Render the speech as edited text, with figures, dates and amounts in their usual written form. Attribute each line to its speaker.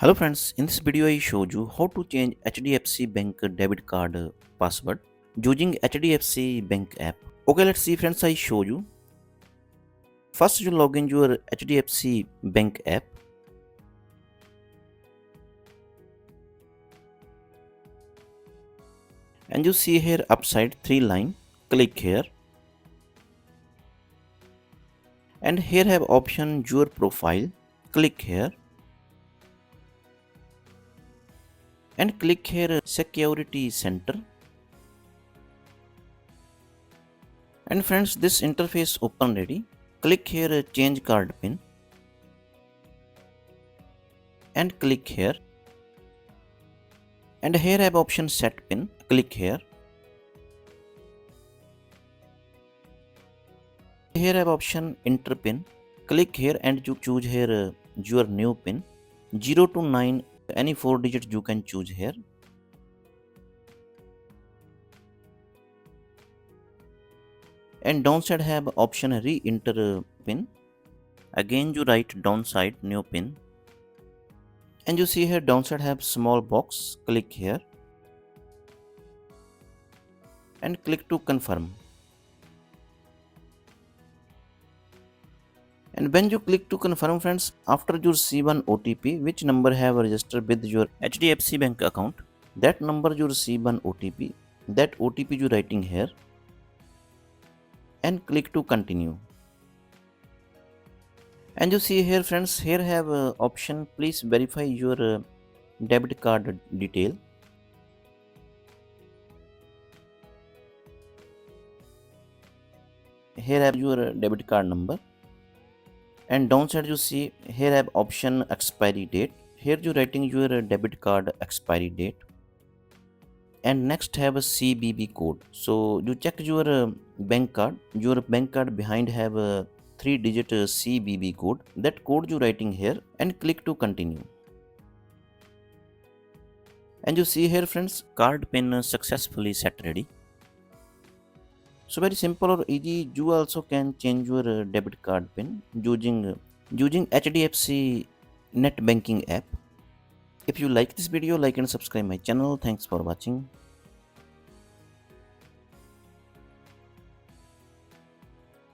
Speaker 1: Hello friends, in this video I showed you how to change HDFC Bank debit card password using HDFC Bank app. Okay, let's see friends, I show you. First you log in your HDFC Bank app and you see here upside three line, click here and here have option your profile, click here and click here security center. And friends, this interface open ready. Click here change card pin and click here. And here have option set pin. Click here. Here have option enter pin. Click here and you choose here your new pin 0 to 9. Any 4 digits you can choose here. And downside have option re-enter pin. Again you write downside new pin. And you see here downside have small box. Click here and click to confirm. And when you click to confirm friends, after you receive an OTP which number have registered with your HDFC bank account, that number you receive an OTP, that OTP you writing here and click to continue. And you see here friends, here have option please verify your debit card detail. Here have your debit card number. And downside you see here have option expiry date. Here you writing your debit card expiry date. And next have a CVV code. So you check your bank card. Your bank card behind have a 3-digit CVV code. That code you writing here and click to continue. And you see here friends, card pin successfully set ready. So very simple or easy. You also can change your debit card pin using HDFC net banking app. If you like this video, like and subscribe my channel. Thanks for watching.